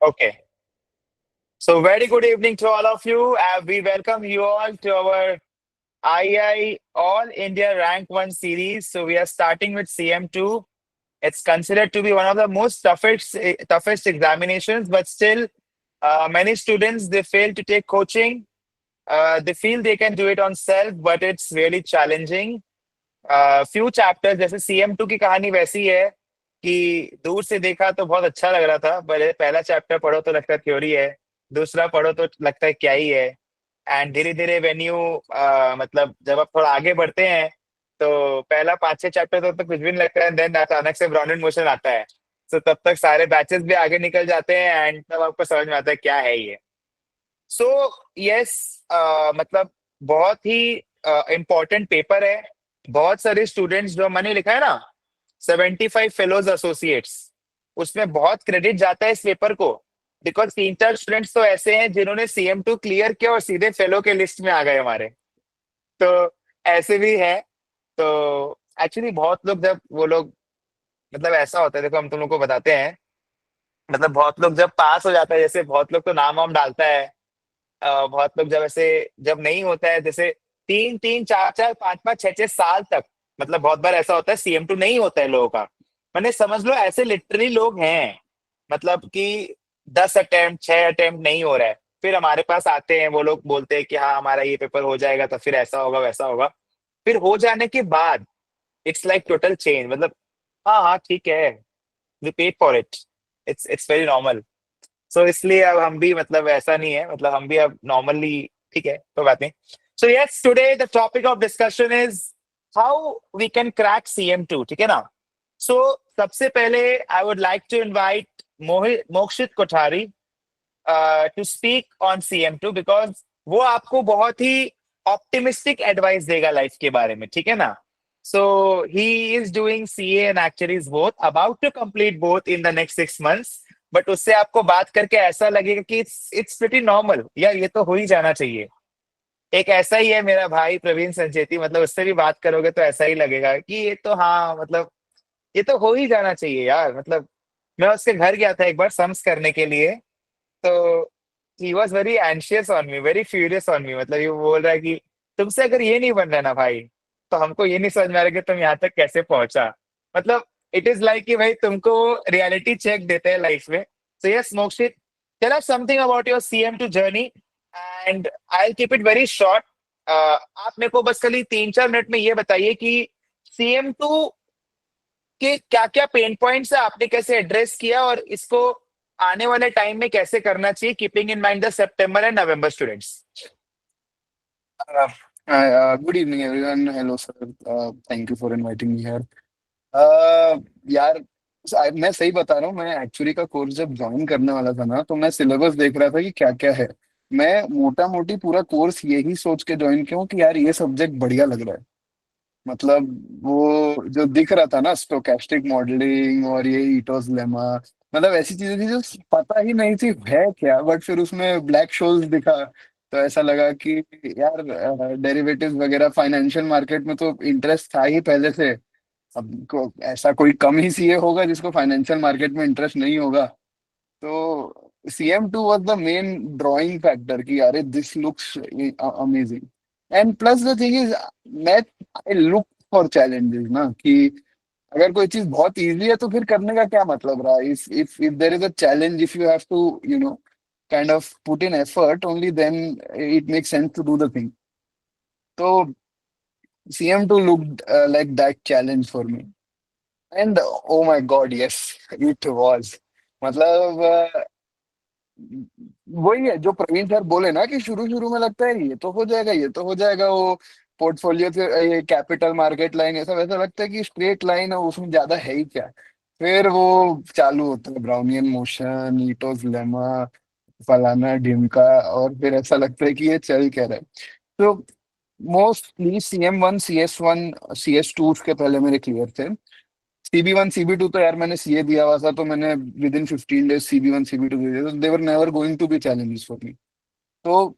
Okay. So, very good evening to all of you. We welcome you all to our II All India Rank 1 series. So, we are starting with CM2. It's considered to be one of the most toughest examinations, but still, many students they fail to take coaching. They feel they can do it on self, but it's really challenging. Few chapters जैसे CM2 की कहानी वैसी है कि दूर से देखा तो बहुत अच्छा लग रहा था, पर पहला चैप्टर पढ़ो तो लगता है थ्योरी है, दूसरा पढ़ो तो लगता है क्या ही है। एंड धीरे धीरे वेन्यू मतलब जब आप थोड़ा आगे बढ़ते हैं तो पहला 5-6 चैप्टर तो कुछ भी नहीं लगता है, देन अचानक से ब्राउन मोशन आता है। तो तब तक सारे बैचेस भी आगे निकल जाते हैं एंड तब आपको समझ में आता है क्या है ये। सो यस, मतलब बहुत ही इम्पोर्टेंट पेपर है। बहुत सारे स्टूडेंट्स जो मैंने लिखा है ना, 75 फेलोज एसोसिएट्स, उसमें बहुत क्रेडिट जाता है इस पेपर को। बिकॉज 3-4 स्टूडेंट्स तो ऐसे हैं जिन्होंने CM2 क्लियर किया और सीधे फेलो के लिस्ट में आ गए हमारे। तो ऐसे भी है। तो एक्चुअली बहुत लोग जब वो लोग, मतलब ऐसा होता है, देखो हम तुम लोग को बताते हैं। मतलब बहुत लोग जब पास हो जाता है, जैसे बहुत लोग तो नाम वाम डालता है। बहुत लोग जब ऐसे जब नहीं होता है, जैसे 3-3 4-4 5-5 6-6 साल तक, मतलब बहुत बार ऐसा होता है CM2 नहीं होता है लोगों का। मैंने समझ लो ऐसे लिटरली लोग हैं, मतलब कि 10 अटेम्प्ट 6 अटेम्प्ट नहीं हो रहा है, फिर हमारे पास आते हैं, वो लोग बोलते हैं कि हाँ हमारा ये पेपर हो जाएगा तो फिर ऐसा होगा वैसा होगा। फिर हो जाने के बाद इट्स लाइक टोटल चेंज, मतलब हाँ हाँ ठीक है, we paid for it, it's very normal. So इसलिए अब हम भी, मतलब ऐसा नहीं है, मतलब हम भी अब नॉर्मली ठीक है, कोई बात नहीं। So yes, today the topic of discussion is how we can crack CM2, ठीक है ना। सो सबसे पहले I would like to invite Mohit Mokshit Kothari to speak on CM2, because वो आपको बहुत ही ऑप्टिमिस्टिक एडवाइस देगा लाइफ के बारे में, ठीक है ना। So he is doing CA and actuaries both, about to complete both in the next 6 months. But उससे आपको बात करके ऐसा लगेगा कि इट्स प्रीटी नॉर्मल, यार ये तो हो ही जाना चाहिए। एक ऐसा ही है मेरा भाई प्रवीण संचेती, मतलब उससे भी बात करोगे तो ऐसा ही लगेगा कि ये तो हाँ, मतलब ये तो हो ही जाना चाहिए यार। मतलब मैं उसके घर गया था एक बार सम्स करने के लिए, तो he was very anxious on me, very furious on me. मतलब ये बोल रहा है कि तुमसे अगर ये नहीं बन रहा है ना भाई, तो हमको ये नहीं समझ में आ रहा कि तुम यहाँ तक कैसे पहुंचा। मतलब इट इज लाइक कि भाई तुमको रियलिटी चेक देते हैं लाइफ में। So yes Mokshit, tell us something about your CM2 journey and I will keep it very short. आप मेरे को बस खाली 3-4 मिनट में ये बताइए कि CM2 कि क्या क्या पेन पॉइंट्स है, आपने कैसे एड्रेस किया और इसको आने वाले टाइम में कैसे करना चाहिए, keeping in mind the September and November students. Uh, Good evening, everyone. Hello, sir. Thank you for inviting me here. यार, मैं सही बता रहा हूँ। मैं एक्चुअली का कोर्स जब ज्वाइन करने वाला था ना, तो मैं सिलेबस देख रहा था कि क्या क्या है। मैं मोटा मोटी पूरा कोर्स यही सोच के ज्वाइन किया हूँ कि यार ये सब्जेक्ट बढ़िया लग रहा है। मतलब वो जो दिख रहा था ना, स्टोकेस्टिक मॉडलिंग और ये ईटोज लेमा, मतलब ऐसी चीजें थी जो पता ही नहीं थी है क्या, बट फिर उसमें ब्लैक शोल्स दिखा तो ऐसा लगा कि यार डेरिवेटिव्स वगैरह फाइनेंशियल मार्केट में तो इंटरेस्ट था ही पहले से। अब ऐसा कोई कम ही सीए होगा जिसको फाइनेंशियल मार्केट में इंटरेस्ट नहीं होगा। तो CM2 was the main drawing factor कि अरे this looks amazing. And plus the thing is, मैं आई लुक फॉर चैलेंजेस ना, कि अगर कोई चीज बहुत इजी है तो फिर करने का क्या मतलब रहा। If there is a challenge, if you have to kind of put in effort, only then it make sense to do the thing. तो CM2 looked like that challenge for me. And oh my god, yes, it was. मतलब वही है जो Praveen sir बोले ना, कि शुरू शुरू में लगता है ये तो हो जाएगा, ये तो हो जाएगा। वो पोर्टफोलियो से ये कैपिटल मार्केट लाइन ऐसा वैसा लगता है कि स्ट्रेट लाइन है, उसमें ज्यादा है ही क्या। फिर वो चालू होता है ब्राउनियन मोशन, ईटोज लेमा, फलाना ढिमका, और फिर ऐसा लगता है कि ये चल क्या रहा है। तो मोस्टली CM1 CS1 CS2 उसके पहले मेरे क्लियर थे। CB1 CB2 तो यार मैंने सीए दिया हुआ था, तो मैंने with in 15 days CB1 CB2 दे दिया, तो they were never going to be challenges for me. तो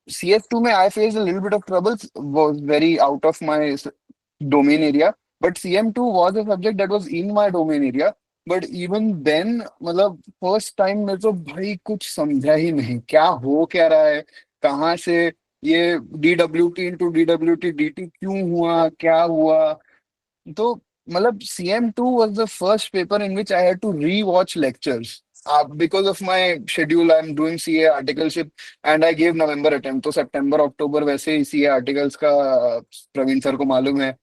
CS2 में I face a little bit of troubles, was very out of my domain area, but CM2 was a subject that was in my domain area, but even then मतलब first time में तो भाई कुछ समझा ही नहीं क्या हो क्या रहा है, कहाँ से ये DWT into DWT DT क्यों हुआ, क्या हुआ। तो मतलब CM2 was the first paper in which I had to re-watch lectures. Because of my schedule, I'm doing CA articleship and I gave November attempt. तो सितंबर अक्टूबर वैसे ही CA आर्टिकल्स का Praveen sir को मालूम है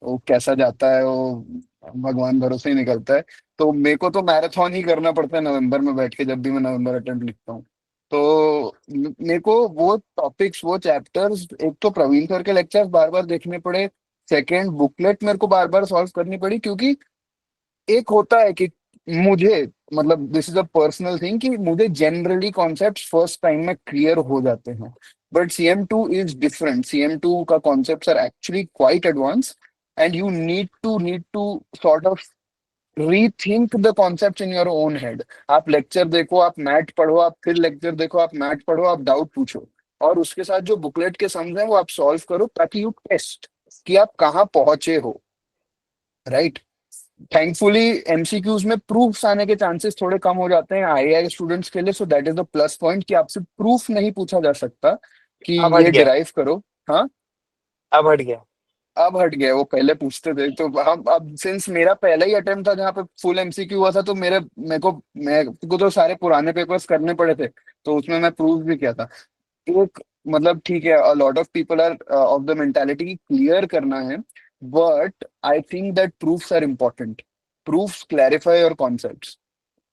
वो कैसा जाता है, वो भगवान भरोसे ही निकलता है। तो मेरे को तो मैराथन ही करना पड़ता है नवंबर में बैठ के, जब भी मैं नवंबर अटेम्प्ट लिखता हूँ। तो मेरे को वो टॉपिक्स, वो चैप्टर्स, एक तो प्रवीण सर के लेक्चर्स बार बार देखने पड़े, सेकंड बुकलेट मेरे को बार बार सॉल्व करनी पड़ी, क्योंकि एक होता है कि मुझे, मतलब this is a personal thing, कि मुझे जनरली कॉन्सेप्ट्स फर्स्ट टाइम में क्लियर हो जाते हैं। But CM2 is different, CM2 का concepts are actually quite advance and you need to sort of rethink the concept in your own head. आप lecture देखो, आप मैथ पढ़ो, आप फिर लेक्चर देखो, आप मैथ पढ़ो, आप डाउट पूछो, और उसके साथ जो बुकलेट के सम्स हैं वो आप सॉल्व करो, ताकि यू टेस्ट कि आप कहाँ पहुंचे हो, राइट। थैंकफुली MCQs में प्रूफ्स आने के चांसेस थोड़े कम हो जाते हैं आई स्टूडेंट्स के लिए, so that is the plus point कि आपसे प्रूफ नहीं पूछा जा सकता कि अब हट ये गया। डिराइव करो। हाँ, अब हट गया। अब हट गए, वो पहले पूछते थे। तो हम अब सिंस मेरा पहला ही अटेम्प्ट था जहाँ पे फुल MCQ हुआ था, तो मेरे को तो सारे पुराने पेपर्स करने पड़े थे, तो उसमें मैं प्रूफ भी किया था। एक मतलब ठीक है, a lot of people are of the mentality कि क्लियर करना है, but I think that proofs are important. Proofs clarify your concepts.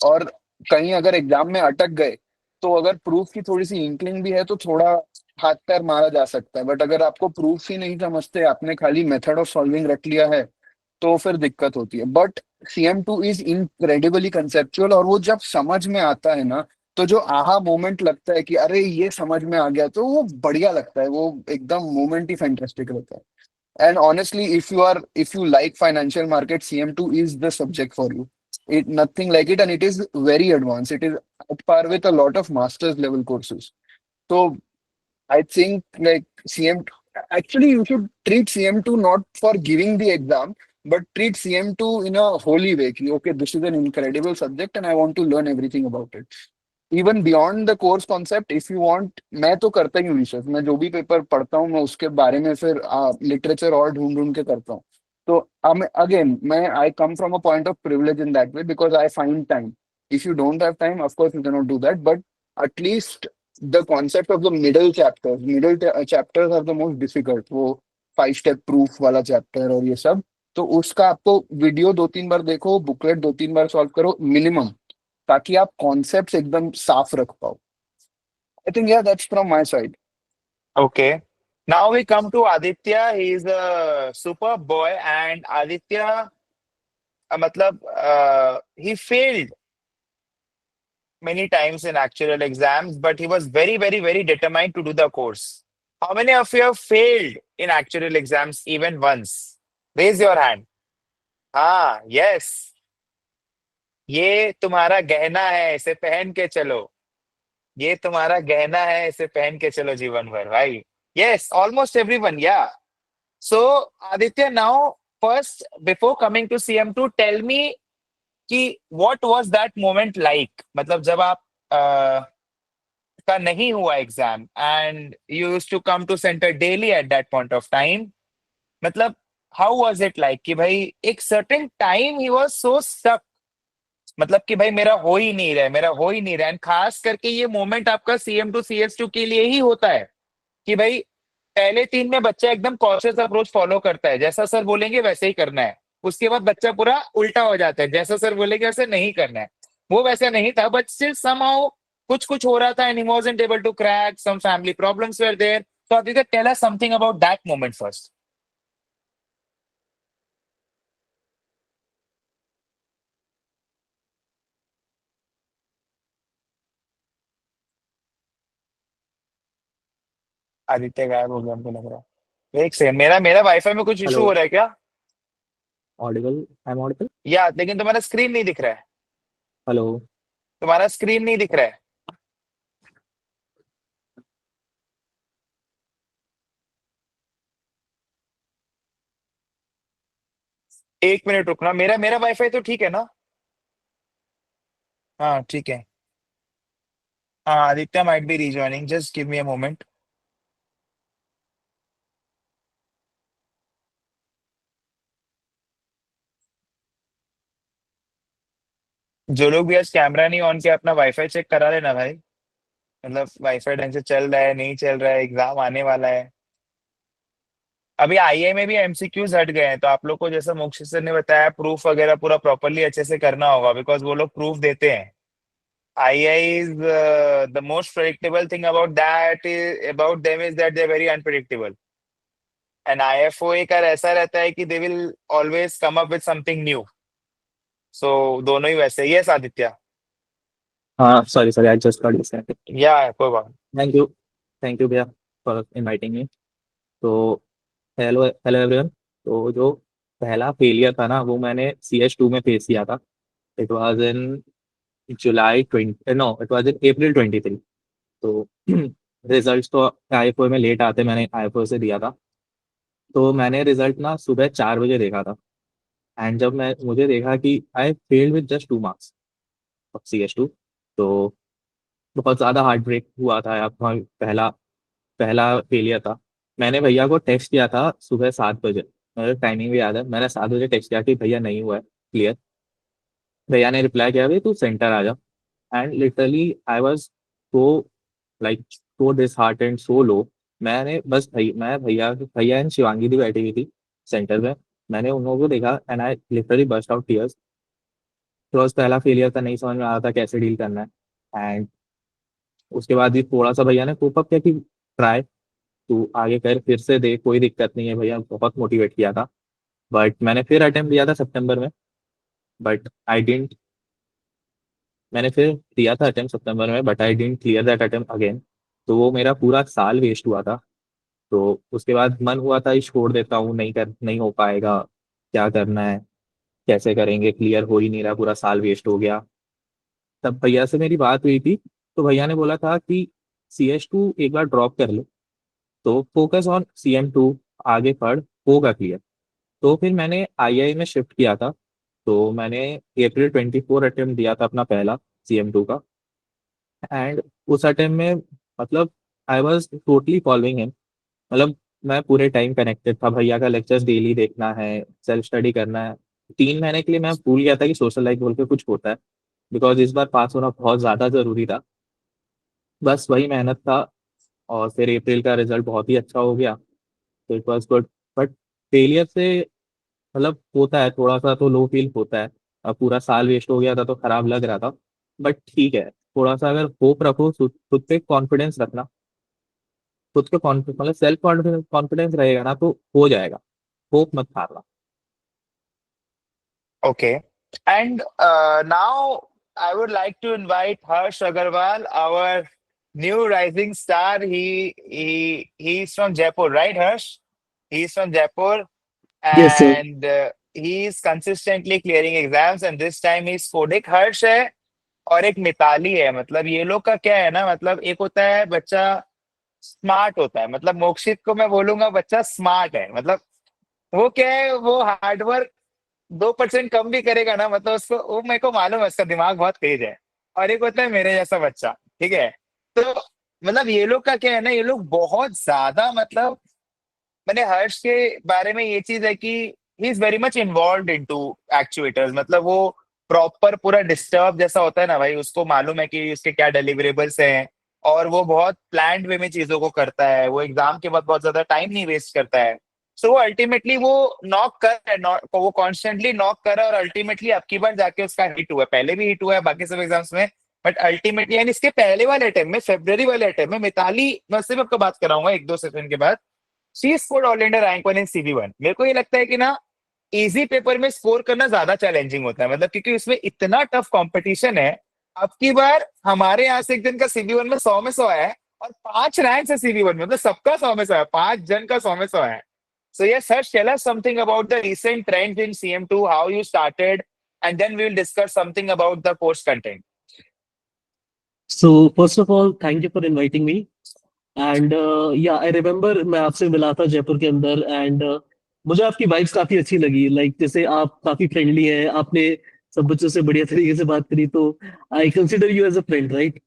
और कहीं अगर एग्जाम में अटक गए, तो अगर प्रूफ की थोड़ी सी इंक्लिंग भी है तो थोड़ा हाथ पैर मारा जा सकता है, बट अगर आपको प्रूफ ही नहीं समझते, आपने खाली मेथड ऑफ सॉल्विंग रख लिया है, तो फिर दिक्कत होती है। But CM2 is incredibly conceptual, और वो जब समझ में आता है ना, तो जो आहा मोमेंट लगता है कि अरे ये समझ में आ गया, तो वो बढ़िया लगता है, वो एकदम मोमेंट ही फैंटास्टिक रहता है। And honestly, if you like financial market, CM2 is the subject for you. It nothing like it, and it is very advanced. It is at par with a lot of master's level courses. So I think like CM actually you should treat CM2 not for giving the exam, but treat CM2 in a holy way. कि, okay, this is an incredible subject, and I want to learn everything about it. Even beyond the course concept, if you want, मैं तो करता ही हूँ research, मैं जो भी paper पढ़ता हूँ मैं उसके बारे में फिर लिटरेचर और ढूंढ ढूंढ के करता हूँ। तो अगेन मैं I come from a point of privilege in that way, because I find time. If you don't have time, of course you can not do that, but at least the concept of the middle chapters are the most difficult, वो 5 step proof वाला chapter और ये सब। तो उसका आपको video 2-3 बार देखो, booklet 2-3 बार solve करो मिनिमम, ताकि आप कॉन्सेप्ट्स एकदम साफ रख पाओ। आई थिंक या that's from my side. Okay. Now we come to Aditya. He's a super boy, and Aditya, matlab, he failed many times in actual exams, but he was very, very, very determined to do the course. How many of you have failed in actual exams even once? Raise your hand. हाँ, yes. ये तुम्हारा गहना है, इसे पहन के चलो। ये तुम्हारा गहना है, इसे पहन के चलो जीवन भर भाई। Yes, almost everyone, yeah. So, Aditya, now first, before coming to CM2, tell me कि what was that moment like? मतलब जब आप का नहीं हुआ exam and you used to come to center daily at that point of time. मतलब how was it like कि भाई एक certain time he was so stuck, मतलब कि भाई मेरा हो ही नहीं रहा है, मेरा हो ही नहीं रहा है। And खास करके ये मोमेंट आपका CM2 CS2 के लिए ही होता है कि भाई पहले 3 में बच्चा एकदम कॉशियस अप्रोच फॉलो करता है, जैसा सर बोलेंगे वैसे ही करना है। उसके बाद बच्चा पूरा उल्टा हो जाता है, जैसा सर बोलेंगे वैसे नहीं करना है। वो वैसा नहीं था, बट स्टिल समहाउ कुछ कुछ हो रहा था and he wasn't able to crack, some family problems were there. So Aditya, tell us something about that moment first. Aditya गायब हो गया हमको लग रहा है। एक सेकंड, मेरा मेरा वाईफाई में कुछ इशू हेलो। हो रहा है क्या? ऑडिबल? I am audible? या लेकिन तुम्हारा स्क्रीन नहीं दिख रहा है। हेलो। तुम्हारा स्क्रीन नहीं दिख रहा है। 1 मिनट रुकना, मेरा मेरा वाईफाई तो ठीक है ना? हाँ ठीक है। हाँ Aditya might be rejoining, just give me a moment. जो लोग भी आज कैमरा नहीं ऑन किया अपना वाईफाई चेक करा लेना भाई। मतलब वाईफाई ढंग से चल रहा है नहीं चल रहा है, एग्जाम आने वाला है। अभी आईए में भी एमसीक्यूज हट गए हैं, तो आप लोग को जैसा मोक्षी सर ने बताया प्रूफ वगैरह पूरा प्रॉपरली अच्छे से करना होगा, बिकॉज वो लोग प्रूफ देते हैं। I is the most predictable thing about that is about them is that they very unpredictable. And IFO एक ऐसा रहता है कि they will always come up with something new. So दोनों ही वैसे। यस आदित्य। हाँ sorry sorry, I just got disconnected. या कोई बात। थैंक यू भैया फॉर इनवाइटिंग मी। तो हेलो हेलो एवरीवन। तो जो पहला फेलियर था ना वो मैंने CS2 में फेस किया था। It was in July 20, no it was in April 23। तो रिजल्ट्स तो आईएफओ में लेट आते, मैंने आईएफओ से दिया था। तो मैंने रिजल्ट ना सुबह 4 बजे देखा था। एंड जब मैं मुझे देखा कि I failed with just 2 marks of CS2, तो बहुत ज़्यादा हार्ट ब्रेक हुआ था। यार पहला पहला फेलियर था। मैंने भैया को टेक्स्ट किया था सुबह 7 बजे, मेरे टाइमिंग भी याद है। मैंने 7 बजे टेक्स्ट किया कि भैया नहीं हुआ है क्लियर। भैया ने रिप्लाई किया भाई तू सेंटर आ जा। And literally I was so like so disheart and so low. मैंने बस मैं भैया भैया एंड शिवांगी भी बैठी हुई थी सेंटर में। मैंने उन लोगों को देखा and I literally burst out tears. Because पहला फेलियर था, नहीं समझ में आ रहा था कैसे डील करना है। एंड उसके बाद भी थोड़ा सा भैया ने कोप अप किया कि ट्राई, तू आगे कर फिर से देख, कोई दिक्कत नहीं है। भैया बहुत मोटिवेट किया था। बट मैंने फिर अटेम्प्ट दिया था सितंबर में, बट आई डिडंट। मैंने फिर दिया था अटेम्प्ट सितंबर में, but I didn't clear that attempt again. तो वो मेरा पूरा साल वेस्ट हुआ था। तो उसके बाद मन हुआ था इस छोड़ देता हूँ, नहीं हो पाएगा, क्या करना है, कैसे करेंगे, क्लियर हो ही नहीं रहा, पूरा साल वेस्ट हो गया। तब भैया से मेरी बात हुई थी, तो भैया ने बोला था कि CS2 एक बार ड्रॉप कर लो, तो फोकस ऑन CM2, आगे पढ़, होगा क्लियर। तो फिर मैंने आईआई में शिफ्ट किया था। तो मैंने April 24 अटेम्प्ट दिया था अपना पहला CM2 का। एंड उस अटेम्प्ट में मतलब I was totally following him. मतलब मैं पूरे टाइम कनेक्टेड था, भैया का लेक्चर्स डेली देखना है, सेल्फ स्टडी करना है। 3 महीने के लिए मैं भूल गया था कि सोशल लाइफ बोल के कुछ होता है, बिकॉज इस बार पास होना बहुत ज़्यादा ज़रूरी था। बस वही मेहनत था। और फिर अप्रैल का रिजल्ट बहुत ही अच्छा हो गया, तो it was good. But failure से मतलब होता है थोड़ा सा तो लो फील होता है। अब पूरा साल वेस्ट हो गया था तो खराब लग रहा था। बट ठीक है, थोड़ा सा अगर होप रखो, खुद पे कॉन्फिडेंस रखना, खुद पे कॉन्फिडेंस मतलब सेल्फ कॉन्फिडेंस कॉन्फिडेंस रहेगा ना तो हो जाएगा। होप मत हारना। Okay. And now I would like to invite Harsh Agarwal, our new rising star. He's from Jaipur, right, Harsh? He's from Jaipur, Yes, sir. and he's consistently clearing exams. And this time he's scored. एक हर्ष है और एक मिताली है। मतलब ये लोग का क्या है ना, मतलब एक होता है बच्चा स्मार्ट होता है, मतलब मोक्षित को मैं बोलूंगा बच्चा स्मार्ट है। मतलब वो क्या है, वो हार्डवर्क 2% कम भी करेगा ना, मतलब उसको वो मेरे को मालूम है उसका दिमाग बहुत तेज है। और एक होता है मेरे जैसा बच्चा, ठीक है। तो मतलब ये लोग का क्या है ना, ये लोग बहुत ज्यादा मतलब मैंने हर्ष के बारे में ये चीज है कि he is very much involve into actuators. मतलब वो प्रॉपर पूरा डिस्टर्ब जैसा होता है ना भाई, उसको मालूम है कि उसके क्या डिलीवरेबल्स हैं। और वो बहुत प्लान्ड वे में चीजों को करता है, वो एग्जाम के बाद बहुत ज्यादा टाइम नहीं वेस्ट करता है। सो वो अल्टीमेटली वो नॉक कर रहा है, वो कॉन्स्टेंटली नॉक कर रहा है, और अल्टीमेटली अब की बार जाके उसका हिट हुआ है। पहले भी हिट हुआ है बाकी सब एग्जाम्स में, बट अल्टीमेटली एंड इसके पहले वाले अटेम्प्ट में, फेब्रवरी वाले अटेम्प्ट में मिताली, मैं उससे भी आपको बात कराऊंगा एक दो सेशन के बाद, she scored all India rank 1 in CV1। मेरे को ये लगता है कि ना इजी पेपर में स्कोर करना ज्यादा चैलेंजिंग होता है, मतलब क्योंकि उसमें इतना टफ कंपटीशन है। अब की बार हमारे यहाँ से एक दिन का CV1 में 100 में 100 आया है, और 5 रैंक है CV1 में, मतलब सबका 100 में 100 है, 5 जन का 100 में 100 है। So yes, sir, tell us something about the recent trends in CM2, how you started, and then we will discuss something about the course content. So first of all, thank you for inviting me. And या I remember मैं आपसे मिला था जयपुर के अंदर। And मुझे आपकी vibes काफी अच्छी लगी। लाइक जैसे आप काफी फ्रेंडली हैं, आपने सब बच्चों से बढ़िया तरीके से बात करी, तो I consider you as a friend, right?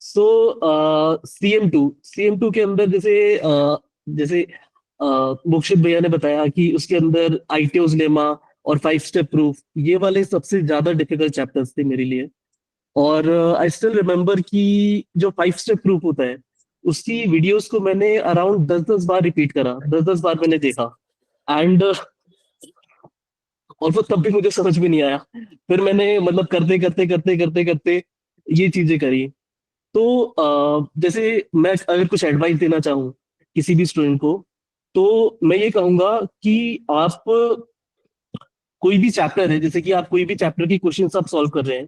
So C M two के अंदर जैसे मोक्षित भैया ने बताया कि उसके अंदर आईटीओस लेमा और 5 स्टेप प्रूफ, ये वाले सबसे ज्यादा डिफिकल्ट चैप्टर्स थे मेरे लिए। और आई स्टिल रिमेम्बर कि जो 5 स्टेप प्रूफ होता है, उसकी वीडियोस को मैंने अराउंड 10-10 बार रिपीट करा, 10-10 बार मैंने देखा। एंड और वो तब भी मुझे समझ में नहीं आया। फिर मैंने मतलब करते करते करते करते करते ये चीजें करी। तो जैसे मैं अगर कुछ एडवाइस देना चाहूँ किसी भी स्टूडेंट को, तो मैं ये कहूंगा कि आप कोई भी चैप्टर है, जैसे कि आप कोई भी चैप्टर की क्वेश्चन आप सॉल्व कर रहे हैं,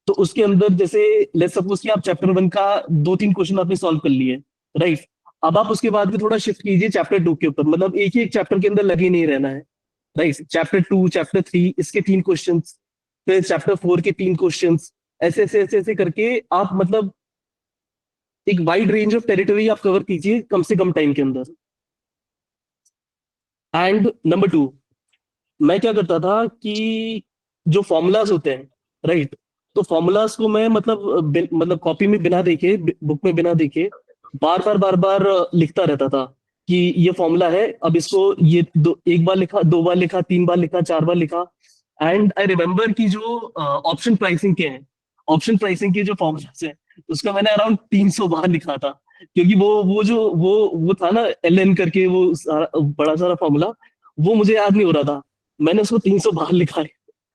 तो उसके अंदर जैसे लेट्स सपोज कि आप चैप्टर 1 का 2-3 क्वेश्चन आपने सॉल्व कर लिए, राइट? अब आप उसके बाद में थोड़ा शिफ्ट कीजिए चैप्टर 2 के ऊपर, मतलब एक ही एक चैप्टर के अंदर लगे नहीं रहना है, राइट? चैप्टर 2, चैप्टर 3 इसके 3 क्वेश्चन, फिर चैप्टर 4 के 3 क्वेश्चन, ऐसे ऐसे ऐसे ऐसे करके आप मतलब एक वाइड रेंज ऑफ टेरिटरी आप कवर कीजिए कम से कम टाइम के अंदर। एंड नंबर 2, मैं क्या करता था कि जो फॉर्मूलाज होते हैं, राइट, तो फॉर्मूलाज को मैं मतलब कॉपी में बिना देखे, बुक में बिना देखे, बार बार लिखता रहता था कि ये फॉर्मूला है, अब इसको ये एक बार लिखा, 2 बार लिखा, 3 बार लिखा, 4 बार लिखा। एंड आई रिमेम्बर कि जो ऑप्शन प्राइसिंग के हैं, ऑप्शन प्राइसिंग के जो फॉर्मूलाज हैं, उसका मैंने अराउंड 300 बार लिखा था, क्योंकि वो था ना, एल एन करके, बड़ा सारा फॉर्मूला, वो मुझे याद नहीं हो रहा था। मैंने उसको 300 बार लिखा है,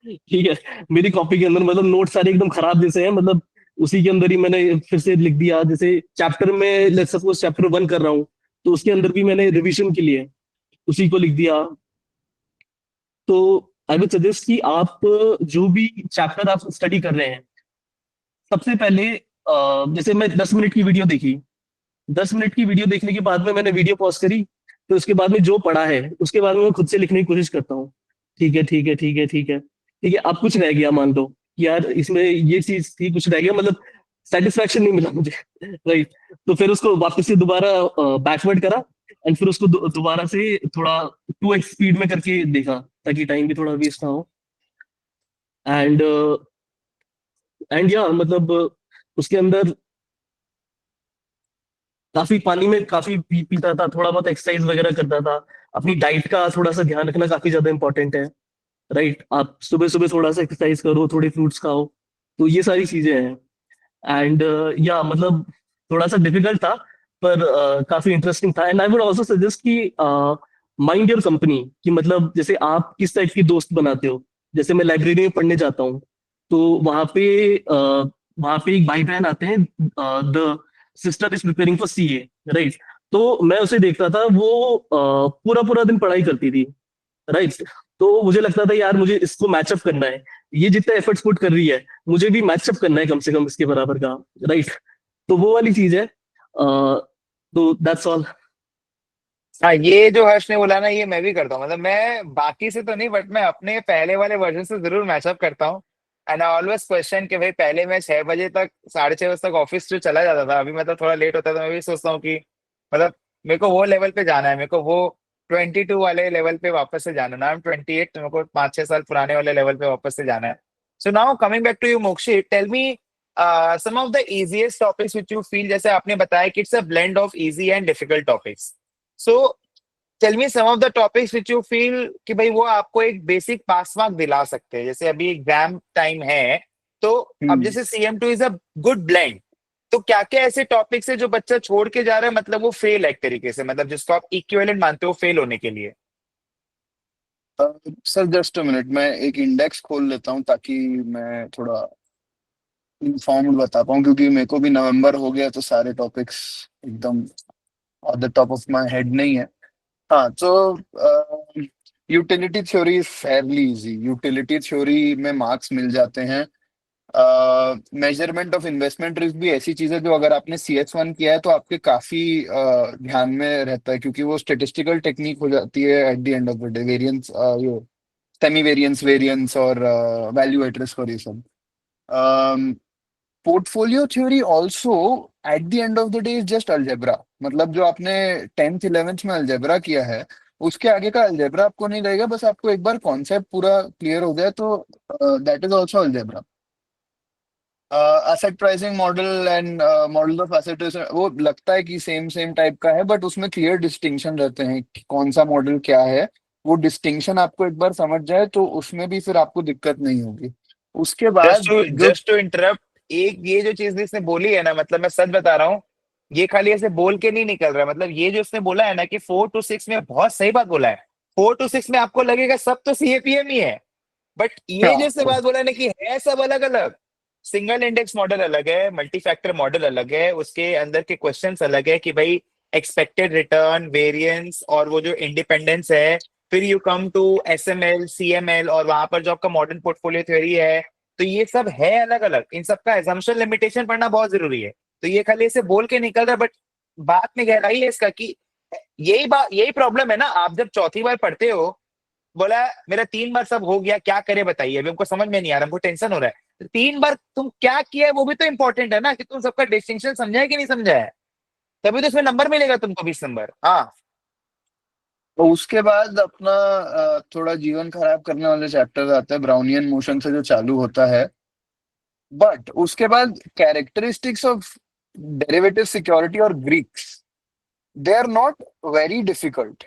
ठीक है, मेरी कॉपी के अंदर, मतलब नोट सारे एकदम खराब जैसे हैं, मतलब उसी के अंदर ही मैंने फिर से लिख दिया। जैसे चैप्टर में लेट्स सपोज चैप्टर 1 कर रहा हूँ, तो उसके अंदर भी मैंने रिवीजन के लिए उसी को लिख दिया। तो आई वुड सजेस्ट कि आप जो भी चैप्टर आप स्टडी कर रहे हैं, सबसे पहले जैसे मैं 10 मिनट की वीडियो देखी, 10 मिनट की वीडियो देखने के बाद में मैंने वीडियो पॉज करी, तो उसके बाद में जो पढ़ा है उसके बाद में मैं खुद से लिखने की कोशिश करता हूँ। ठीक है, ठीक है, ठीक है, ठीक है, ठीक है, अब कुछ रह गया, मान लो कि यार इसमें ये चीज थी, कुछ रह गया, मतलब सेटिस्फेक्शन नहीं मिला मुझे, राइट? तो फिर उसको वापस से दोबारा बैकवर्ड करा, एंड फिर उसको दोबारा से थोड़ा 2x स्पीड में करके देखा, ताकि टाइम भी थोड़ा वेस्ट ना हो। एंड या मतलब उसके अंदर काफी पानी में काफी पीता था, थोड़ा बहुत एक्सरसाइज वगैरह करता था। अपनी डाइट का थोड़ा सा ध्यान रखना काफी ज्यादा इंपॉर्टेंट है, राइट? आप सुबह सुबह थोड़ा सा एक्सरसाइज करो, थोड़े फ्रूट्स खाओ, तो ये सारी चीजें हैं। एंड या मतलब थोड़ा सा डिफिकल्ट था, पर काफी इंटरेस्टिंग था। And I would also suggest कि माइंड योर कंपनी, कि मतलब जैसे आप किस टाइप की दोस्त बनाते हो। जैसे मैं लाइब्रेरी में पढ़ने जाता हूँ, तो वहां पे एक भाई बहन आते हैं, the sister is preparing for CA, right? तो मैं उसे देखता था, वो पूरा पूरा दिन पढ़ाई करती थी, राइट? तो मुझे लगता था यार मुझे इसको मैचअप करना है, ये जितना एफर्ट्स पुट कर रही है, मुझे भी मैचअप करना है कम से कम इसके बराबर का, राइट? तो वो वाली चीज है। तो दैट्स ऑल। हाँ, ये जो हर्ष ने बोला ना, ये मैं भी करता हूँ। मतलब मैं बाकी से तो नहीं, बट मैं अपने पहले वाले वर्जन से जरूर मैचअप करता हूँ। एंड आई ऑलवेज क्वेश्चन कि भाई पहले मैं 6 बजे तक, 6:30 बजे तक ऑफिस जो चला जाता था, अभी मतलब थोड़ा लेट होता है, तो मैं भी सोचता हूँ कि मतलब मेरे को वो लेवल पे जाना है, मेरे को वो 22 वाले लेवल पे वापस से जाना है ना। 28, मेरे को 5-6 साल पुराने वाले लेवल पे वापस से जाना है। So now coming back to you Mokshit, tell me some of the easiest topics which you feel, जैसे आपने बताया कि it's a blend of easy and difficult topics. So tell me some of the topics which you feel कि भाई वो आपको एक basic पास mark दिला सकते हैं। जैसे अभी एग्जाम टाइम है, तो अब हम्म। जैसे CM2 is a good blend, तो क्या क्या ऐसे टॉपिक्स है जो बच्चा छोड़ के जा रहा है, मतलब वो फेल है एक तरीके से, मतलब जिसको आप इक्विवेलेंट मानते हो फेल होने के लिए? सर जस्ट अ मिनट, मैं एक इंडेक्स खोल लेता हूँ ताकि मैं थोड़ा इन्फॉर्म्ड बता पाऊँ, क्योंकि मेरे को भी नवंबर हो गया तो सारे टॉपिक्स एकदम on the top of my head नहीं है। हाँ, तो utility theory is fairly easy. Utility theory में मार्क्स मिल जाते हैं। मेजरमेंट ऑफ इन्वेस्टमेंट रिस्क भी ऐसी चीज है जो अगर आपने CS1 किया है तो आपके काफी ध्यान में रहता है, क्योंकि वो स्टेटिस्टिकल टेक्निक हो जाती है at the end of the day. Variance, ये सेमी वेरिएंस, वेरिएंस और वैल्यू एट रिस्क और ये सब। Portfolio theory also at the end of the day is just algebra. मतलब जो आपने 10th 11th में अलजेब्रा किया है, उसके आगे का अलजेब्रा आपको नहीं लगेगा, बस आपको एक बार कॉन्सेप्ट पूरा क्लियर हो जाए तो that is also algebra. Asset pricing model and model of asset, वो लगता है कि सेम सेम टाइप का है, बट उसमें क्लियर डिस्टिंक्शन रहते हैं कि कौन सा मॉडल क्या है। वो डिस्टिंक्शन आपको एक बार समझ जाए तो उसमें भी फिर आपको दिक्कत नहीं होगी। उसके जस्ट बाद टू जो जस्ट टू इंटरप्ट, एक ये जो चीज इसने बोली है ना, मतलब मैं सच बता रहा हूँ, ये खाली ऐसे बोल के नहीं निकल रहा है। मतलब ये जो उसने बोला है ना कि 4 to 6 में, बहुत सही बात बोला है। 4 to 6 में आपको लगेगा सब तो सीएपीएम ही है, बट ये हाँ, जैसे बात बोला ना कि है सब अलग अलग। सिंगल इंडेक्स मॉडल अलग है, मल्टी फैक्टर मॉडल अलग है, उसके अंदर के क्वेश्चंस अलग है कि भाई एक्सपेक्टेड रिटर्न, वेरिएंस और वो जो इंडिपेंडेंस है। फिर you come to SML, CML, और वहां पर जो आपका मॉडर्न पोर्टफोलियो थ्योरी है। तो ये सब है अलग अलग, इन सबका एजम्पशन लिमिटेशन पढ़ना बहुत जरूरी है। तो ये खाली ऐसे बोल के निकल रहा है, बट बात में गहराई है इसका कि यही बात, यही प्रॉब्लम है ना। आप जब चौथी बार पढ़ते हो, बोला मेरा 3 बार सब हो गया, क्या करे बताइए, अभी हमको समझ में नहीं आ रहा, हमको टेंशन हो रहा है। तो 3 बार तुम क्या किया है वो भी तो इंपॉर्टेंट है ना, कि तुम सबका डिस्टिंक्शन समझा है कि नहीं समझा है। तभी तो इसमें नंबर मिलेगा तुमको, 20 नंबर। हाँ। तो उसके बाद अपना थोड़ा जीवन खराब करने वाले चैप्टर आते हैं, ब्राउनियन मोशन से जो चालू होता है। बट उसके बाद कैरेक्टरिस्टिक्स ऑफ डेरिवेटिव सिक्योरिटी और Greeks, they are not very difficult.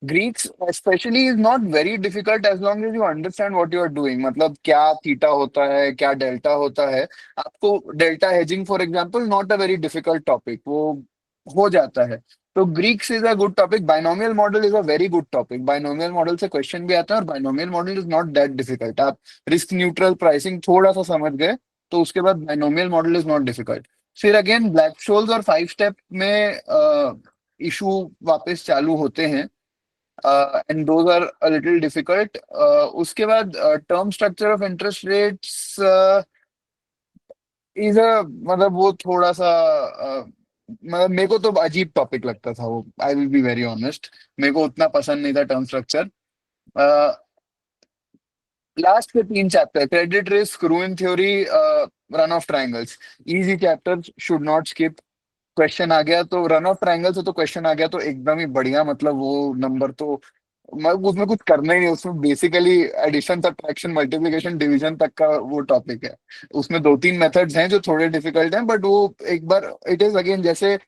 Greeks specially is not very difficult as long as you understand what you are doing. मतलब क्या थीटा होता है, क्या डेल्टा होता है। आपको delta hedging for example not a very difficult topic, वो हो जाता है। तो Greeks is a good topic. Binomial model is a very good topic. Binomial model से क्वेश्चन भी आता है, और binomial model is not that difficult. आप रिस्क न्यूट्रल प्राइसिंग थोड़ा सा समझ गए तो उसके बाद binomial model is not difficult. फिर अगेन ब्लैक शोल्स और 5 स्टेप में इशू वापस चालू होते हैं, and those are a little difficult. उसके बाद term structure of interest rates is a, मतलब वो थोड़ा सा मतलब मेरे को तो अजीब टॉपिक लगता था वो, I will be very honest. मेरे को उतना पसंद नहीं था टर्म स्ट्रक्चर। लास्ट के 3 chapter, credit risk, ruin theory, run off triangles, easy chapter, should not skip. Question आ गया तो रन ऑफ ट्रायंगल से तो क्वेश्चन आ गया तो एकदम ही बढ़िया, मतलब वो नंबर तो उसमें कुछ करना ही नहीं। उसमें basically addition, subtraction, multiplication, division तक का वो टॉपिक है। उसमें 2-3 मेथड्स हैं जो थोड़े डिफिकल्ट हैं, बट वो एक बार इट इज अगेन जैसे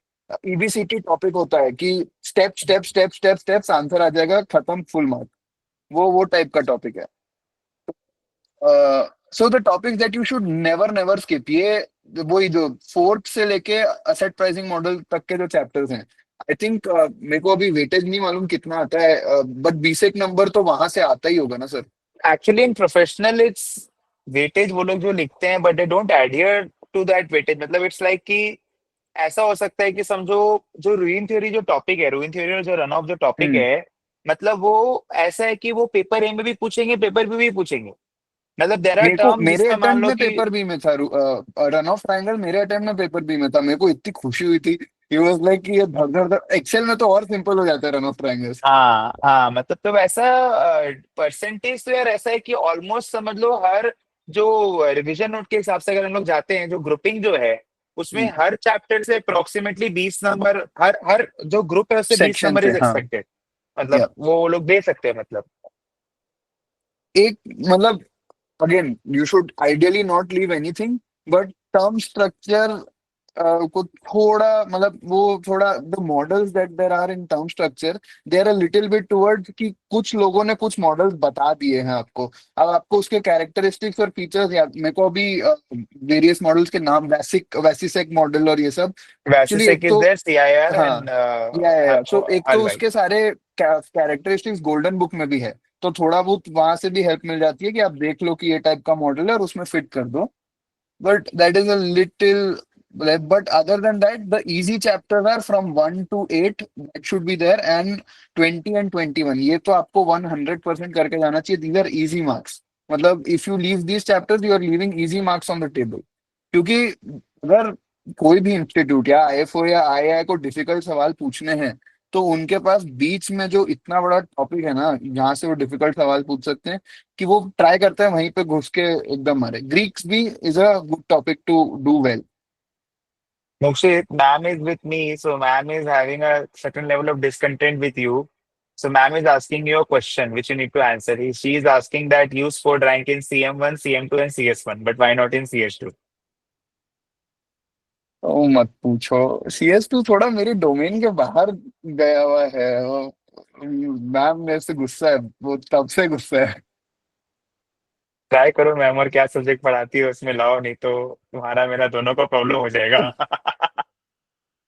ईबीसीटी टॉपिक होता है कि step step step step steps answer आ जाएगा, खत्म, फुल मार्क। वो टाइप का टॉपिक है। So the topic that you should never never skip, ये वही जो फोर्थ से लेके असेट प्राइसिंग मॉडल तक के जो चैप्टर्स हैं। आई थिंक मेरे को अभी वेटेज नहीं मालूम कितना आता है, बट 20 एक नंबर तो वहां से आता ही होगा ना sir. Actually in professional it's weightage वो लोग जो लिखते हैं, but they don't adhere to that weightage. मतलब इट्स लाइक कि ऐसा हो सकता है कि समझो, जो रूइन थ्योरी जो टॉपिक है, रूइन थ्योरी और जो रन ऑफ जो टॉपिक हम्म। है, मतलब वो ऐसा है कि वो पेपर ए में भी पूछेंगे, पेपर बी भी पूछेंगे। मतलब देर आर मेरे को टर्म मेरे जिसमें मान अटेम्प्ट लो में कि पेपर बी में था, रन ऑफ ट्रायंगल मेरे अटेम्प्ट में पेपर बी में था। मेरे को इतनी खुशी हुई थी। ही वाज लाइक कि ये धर धर धर, एक्सेल में तो और सिंपल हो जाता है रन ऑफ ट्रायंगल्स। हाँ हाँ, मतलब तो वैसा परसेंटेज तो यार ऐसा है कि ऑलमोस्ट समझ लो हर जो रिवीजन नोट के हिसाब से अगर हम लोग जाते हैं, जो ग्रुपिंग जो है, उसमें हर चैप्टर से अप्रोक्सीमेटली 20 नंबर, हर हर जो ग्रुप है उससे बीस सेक्शन नंबर से, इज हाँ। एक्सपेक्टेड। या मतलब वो लोग दे सकते हैं मतलब। एक मतलब again you should ideally not leave anything, but term structure को थोड़ा, मतलब वो थोड़ा, the models that there are in term structure, they are a little bit towards कि कुछ लोगों ने कुछ मॉडल्स बता दिए हैं आपको। अब आपको उसके कैरेक्टरिस्टिक्स और फीचर्स याद, मेरे को अभी वेरियस मॉडल्स के नाम, वैसिसेक मॉडल और ये सब। वैसे एक्चुअली से एक किस तो, देयर सीआईआर हाँ, एंड या सो एक तो हल भाई। उसके सारे कैरेक्टरिस्टिक्स गोल्डन बुक में भी है। तो थोड़ा बहुत वहां से भी हेल्प मिल जाती है कि आप देख लो कि ये टाइप का मॉडल है और उसमें फिट कर दो। But that is a little, but other than that the easy chapters are from 1 to 8, that should be there, and 20 and 21 ये तो आपको 100% करके जाना चाहिए। these are easy marks। मतलब if you leave these chapters you are leaving easy marks on the table। क्योंकि अगर कोई भी इंस्टीट्यूट या आईएफओ या आईआई को डिफिकल्ट सवाल पूछने हैं, तो उनके पास बीच में जो इतना बड़ा टॉपिक है ना, जहाँ से वो डिफिकल्ट सवाल पूछ सकते हैं, कि वो ट्राई करते हैं वहीं पे घुस के एकदम मारे। ग्रीक्स भी is a good topic to do well. Mokshit, ma'am is with me, so ma'am is having a certain level of discontent with you. So ma'am is asking you a question which you need to answer. She is asking that you scored rank in CM1, CM2 and CS1, but why not in CS2? ओ मत पूछो। CS2 थोड़ा मेरे domain के बाहर गया हुआ है वो। मैम मेरे से गुस्सा है, वो तब से गुस्सा है। ट्राई करो मैम, और क्या सब्जेक्ट पढ़ाती है उसमें लाओ, नहीं तो तुम्हारा मेरा दोनों को प्रॉब्लम हो जाएगा।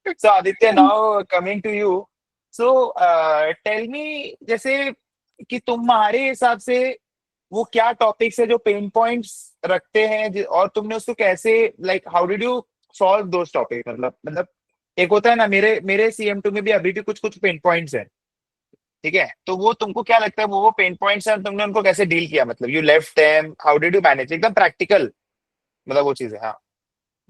So Aditya, now coming to you. So tell me, जैसे कि तुम्हारे हिसाब से वो क्या टॉपिक्स है जो पेन पॉइंट्स रखते हैं, और तुमने उसको कैसे, like how did you solve those topic? मतलब एक होता है ना, मेरे मेरे CM2 में भी अभी भी कुछ कुछ पेन पॉइंट्स है, ठीक है? तो वो तुमको क्या लगता है वो पेन पॉइंट्स है, और तुमने उनको कैसे डील किया? मतलब you left them, how did you manage, एकदम प्रैक्टिकल, मतलब वो चीजें। हाँ।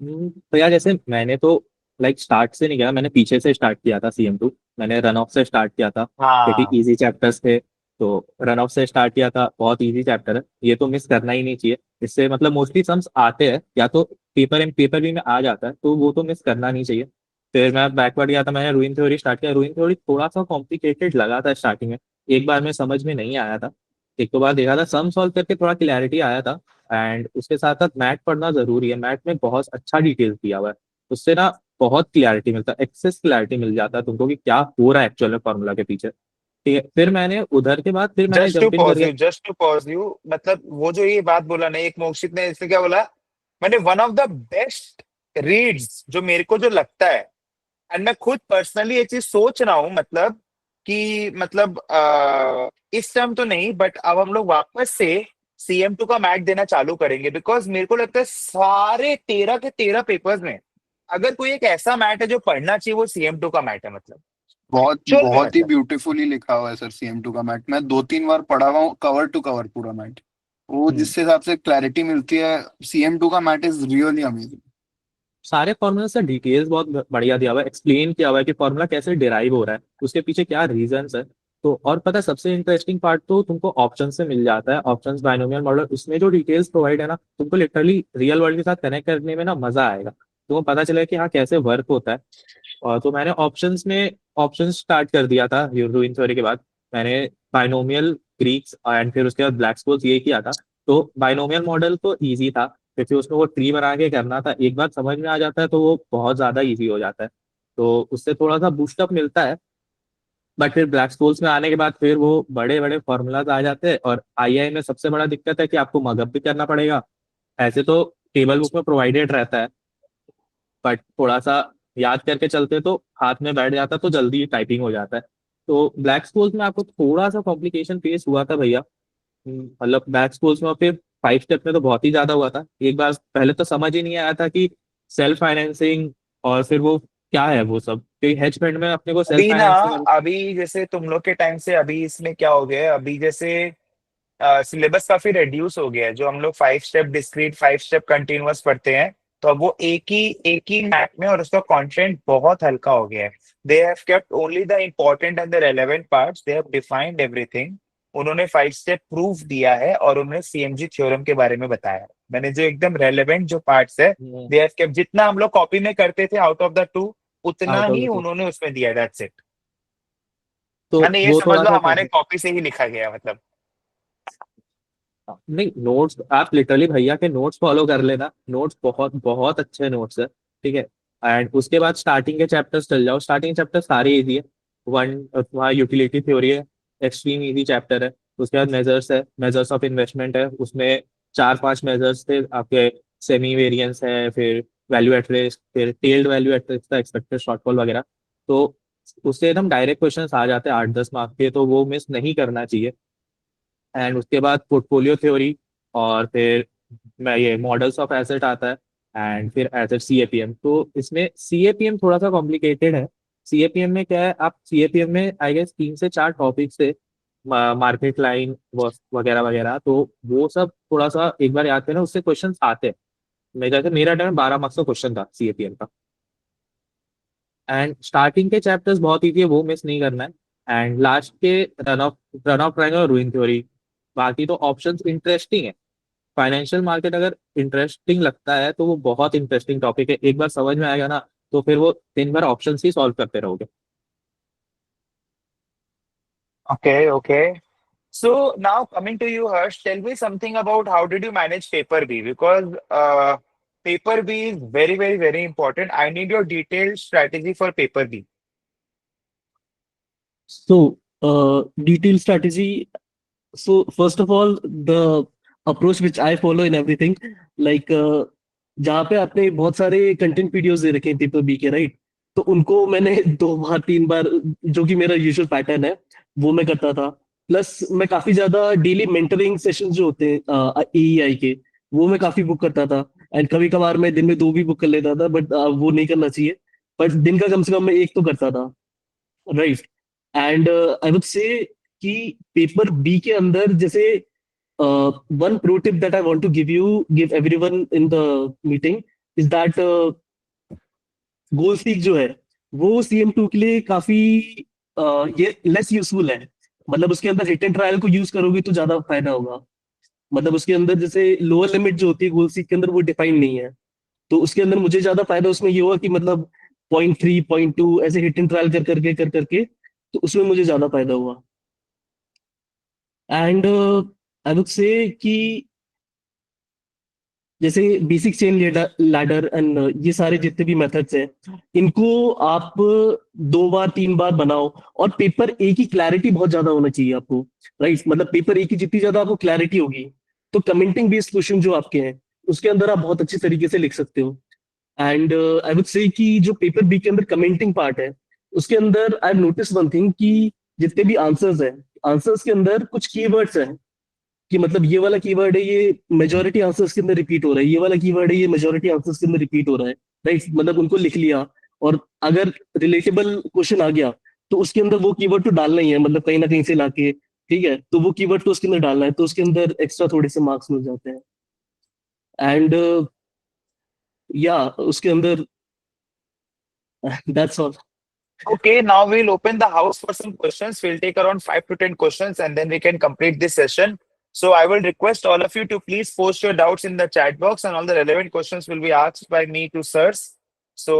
तो यार जैसे मैंने तो लाइक स्टार्ट से नहीं किया, मैंने पीछे से स्टार्ट किया था CM2। मैंने रन ऑफ से स्टार्ट किया था क्योंकि हाँ। इजी चैप्टर्स थे। तो रन ऑफ से स्टार्ट किया था, बहुत इजी चैप्टर है, ये तो मिस करना ही नहीं चाहिए। इससे मतलब मोस्टली सम्स आते हैं, या तो पेपर भी में आ जाता है, तो वो तो मिस करना नहीं चाहिए। फिर मैं बैकवर्ड गया था, मैंने रूइन थ्योरी स्टार्ट किया। रूइन थ्योरी थोड़ा सा कॉम्प्लिकेटेड लगा था स्टार्टिंग में, एक बार में समझ में नहीं आया था। एक दो बार देखा था, सम सॉल्व करके थोड़ा क्लैरिटी आया था। एंड उसके साथ साथ मैथ पढ़ना जरूरी है, मैथ में बहुत अच्छा डिटेल्स दिया हुआ है। उससे ना बहुत क्लैरिटी मिलता है, एक्सेस क्लैरिटी मिल जाता है तुमको कि क्या हो रहा है एक्चुअल में फॉर्मूला के पीछे। ठीक है, फिर मैंने उधर के बाद फिर मैंने जंप इन करके। जस्ट टू पॉज यू, मतलब वो जो ये बात बोला ना एक मोक्षित ने, इसने क्या बोला? मैंने one of the best reads जो मेरे को जो लगता है, एंड मैं खुद पर्सनली ये चीज सोच रहा हूँ, मतलब कि मतलब इस टाइम तो नहीं, बट अब हम लोग वापस से CM2 का मैथ देना चालू करेंगे, बिकॉज मेरे को लगता है सारे 13 के 13 पेपर्स में अगर कोई एक ऐसा मैथ है जो पढ़ना चाहिए, वो CM2 का मैथ है, मतलब बहुत एक्चुअल में, बहुत ही मतलब। ब्यूटीफुली लिखा हुआ है सर CM2 का मैट। मैं 2-3 बार पढ़ा हुआ हूँ कवर टू कवर पूरा मैट। वो हम्म। जिस हिसाब से क्लैरिटी मिलती है, CM2 का मैट इज रियली अमेजिंग। सारे फॉर्मूला से डिटेल्स बहुत बढ़िया दिया हुआ है, एक्सप्लेन किया हुआ है कि फॉर्मूला कैसे डिराइव हो रहा है, उसके पीछे क्या रीजंस है। तो और पता है सबसे इंटरेस्टिंग पार्ट तो तुमको ऑप्शन से मिल जाता है, ऑप्शंस बाइनोमियल मॉडल, उसमें जो डिटेल्स प्रोवाइड है ना, तुमको लिटरली रियल वर्ल्ड के साथ कनेक्ट करने में ना मजा आएगा, तुमको पता चलेगा कि हाँ कैसे वर्क होता है। और तो मैंने ऑप्शंस स्टार्ट कर दिया था यूरो थ्योरी के बाद। मैंने बाइनोमियल, ग्रीक्स एंड फिर उसके बाद ब्लैक स्पोर्स ये किया था। तो बाइनोमियल मॉडल तो इजी था, क्योंकि उसमें वो ट्री बना के करना था, एक बार समझ में आ जाता है तो वो बहुत ज्यादा इजी हो जाता है। तो उससे थोड़ा सा बूस्टअप मिलता है। बट फिर ब्लैक स्पोर्स में आने के बाद फिर वो बड़े बड़े फॉर्मूलाज आ जाते हैं, और आई में सबसे बड़ा दिक्कत है कि आपको मगअप भी करना पड़ेगा। ऐसे तो टेबल बुक में प्रोवाइडेड रहता है, बट थोड़ा सा याद करके चलते तो हाथ में बैठ जाता, तो जल्दी टाइपिंग हो जाता है। तो ब्लैक स्कूल्स में आपको थोड़ा सा कॉम्प्लिकेशन फेस हुआ था भैया। मतलब ब्लैक स्कूल्स में फिर 5 स्टेप में तो बहुत ही ज्यादा हुआ था। एक बार पहले तो समझ ही नहीं आया था कि सेल्फ फाइनेंसिंग और फिर वो क्या है वो सब, क्योंकि हेज फंड में अपने को सेल्फ अभी ना, फाइनेंसिंग। अभी जैसे तुम लोग के टाइम से अभी इसमें क्या हो गया है, अभी जैसे सिलेबस काफी रिड्यूस हो गया है, जो हम लोग 5 स्टेप डिस्क्रीट, 5 स्टेप कंटिन्यूअस पढ़ते हैं, तो अब वो एक ही मैथ में, और उसका कंटेंट बहुत हल्का हो गया है। They have kept only the important and the relevant parts, they have defined everything. उन्होंने 5 स्टेप प्रूफ दिया है, और उन्होंने CMG थ्योरम के बारे में बताया है। मैंने जो एकदम रेलेवेंट जो पार्ट्स है, दे हैव केप्ट, जितना हम लोग कॉपी में करते थे आउट ऑफ द टू, उतना out of he the two, उन्होंने उसमें दिया, दैट्स इट। तो मैंने ये वो समझ थोड़ा लो सा हमारे कॉपी से ही लिखा गया, मतलब। नहीं, नोट्स आप लिटरली भैया के नोट्स फॉलो कर लेना, नोट्स बहुत बहुत अच्छे नोट्स है। ठीक है, एंड उसके बाद स्टार्टिंग के चैप्टर्स चल जाओ, स्टार्टिंग चैप्टर सारे इजी है। वन, वहाँ यूटिलिटी थ्योरी है, एक्सट्रीम इजी चैप्टर है। उसके बाद मेजर्स है, मेजर्स ऑफ इन्वेस्टमेंट है, उसमें 4-5 मेजर्स थे आपके। सेमी वेरिएंस है, फिर वैल्यू एट रिस्क, फिर tailed value at risk, expected shortfall वगैरह। तो उससे एकदम डायरेक्ट क्वेश्चन आ जाते हैं 8-10 मार्क्स के, तो वो मिस नहीं करना चाहिए। एंड उसके बाद पोर्टफोलियो थ्योरी, और फिर मैं ये मॉडल्स ऑफ एसेट आता है, एंड फिर एसेट CAPM। तो इसमें CAPM थोड़ा सा कॉम्प्लिकेटेड है। CAPM में क्या है, आप CAPM में आई गेस 3 से 4 टॉपिक से मार्केट लाइन वगैरह वगैरह, तो वो सब थोड़ा सा एक बार याद करना, उससे क्वेश्चन आते हैं। मेरा टाइम 12 मार्क्स का क्वेश्चन था CAPM का। एंड स्टार्टिंग के चैप्टर्स बहुत इजी है, वो मिस नहीं करना है। एंड लास्ट के रन ऑफ ट्रायंगल और रूइन थ्योरी। बाकी तो ऑप्शंस इंटरेस्टिंग है। फाइनेंशियल मार्केट अगर इंटरेस्टिंग लगता है तो वो बहुत इंटरेस्टिंग टॉपिक है, एक बार समझ में आएगा ना, तो फिर वो 3 बार ऑप्शन ही सॉल्व करते रहोगे। Okay, okay. So now coming to you, Harsh, tell me something about how did you manage paper B? Because paper B is very, very, very important. I need your detailed strategy for paper B. So, detailed strategy. So, first of all, the approach which I follow in everything, like जहाँ पे आपने बहुत सारे content videos दे रखे हैं paper B के, right? तो उनको मैंने 2 बार 3 बार, जो कि मेरा यूजुअल पैटर्न है, वो मैं करता था। प्लस मैं काफी ज्यादा डेली मेंटरिंग सेशन जो होते हैं एईआई के, वो मैं काफी बुक करता था। एंड कभी कभार मैं दिन में 2 भी बुक कर लेता था, बट वो नहीं करना चाहिए। बट दिन का कम से कम मैं एक तो करता था, right? And I would say कि पेपर बी के अंदर जैसे one pro tip that I want to give everyone in the meeting is that goal seek जो है वो CM2 के लिए काफी ये लेस यूजफुल है। मतलब उसके अंदर हिट एंड ट्रायल को यूज करोगे तो ज्यादा फायदा होगा। मतलब उसके अंदर जैसे लोअर लिमिट जो होती है गोल सीक के अंदर, वो डिफाइन नहीं है। तो उसके अंदर मुझे ज्यादा फायदा उसमें ये हुआ कि मतलब 0.3 0.2 ऐसे हिट एंड ट्रायल कर करके तो उसमें मुझे ज्यादा फायदा हुआ। एंड आई वुड से कि जैसे बेसिक चेन लैडर एंड ये सारे जितने भी मेथड्स हैं, इनको आप 2 बार 3 बार बनाओ। और पेपर ए की क्लैरिटी बहुत ज्यादा होना चाहिए आपको, राइट? मतलब पेपर ए की जितनी ज्यादा आपको क्लैरिटी होगी, तो कमेंटिंग बेस्ड क्वेश्चन जो आपके हैं उसके अंदर आप बहुत अच्छी तरीके से लिख सकते हो। एंड आई वुड से कि जो पेपर बी के अंदर कमेंटिंग पार्ट है, उसके अंदर आई नोटिस वन थिंग कि जितने भी आंसर्स हैं, आंसर्स के अंदर कुछ कीवर्ड्स हैं कि मतलब ये वाला कीवर्ड है, ये मेजोरिटी आंसर्स के अंदर रिपीट हो रहा है, ये वाला कीवर्ड है, ये मेजोरिटी आंसर्स के अंदर रिपीट हो रहा है, राइट? मतलब उनको लिख लिया। और अगर रिलेटेबल क्वेश्चन आ गया तो उसके अंदर वो कीवर्ड तो डालना ही है, मतलब कहीं ना कहीं से लाके, ठीक है? तो वो कीवर्ड तो उसके अंदर डालना है, तो उसके अंदर एक्स्ट्रा थोड़े से मार्क्स मिल जाते हैं। एंड या उसके अंदर that's all. Okay, now we'll open the house for some questions. We'll take around 5 to 10 questions and then we can complete this session. So I will request all of you to please post your doubts in the chat box and all the relevant questions will be asked by me to sirs. So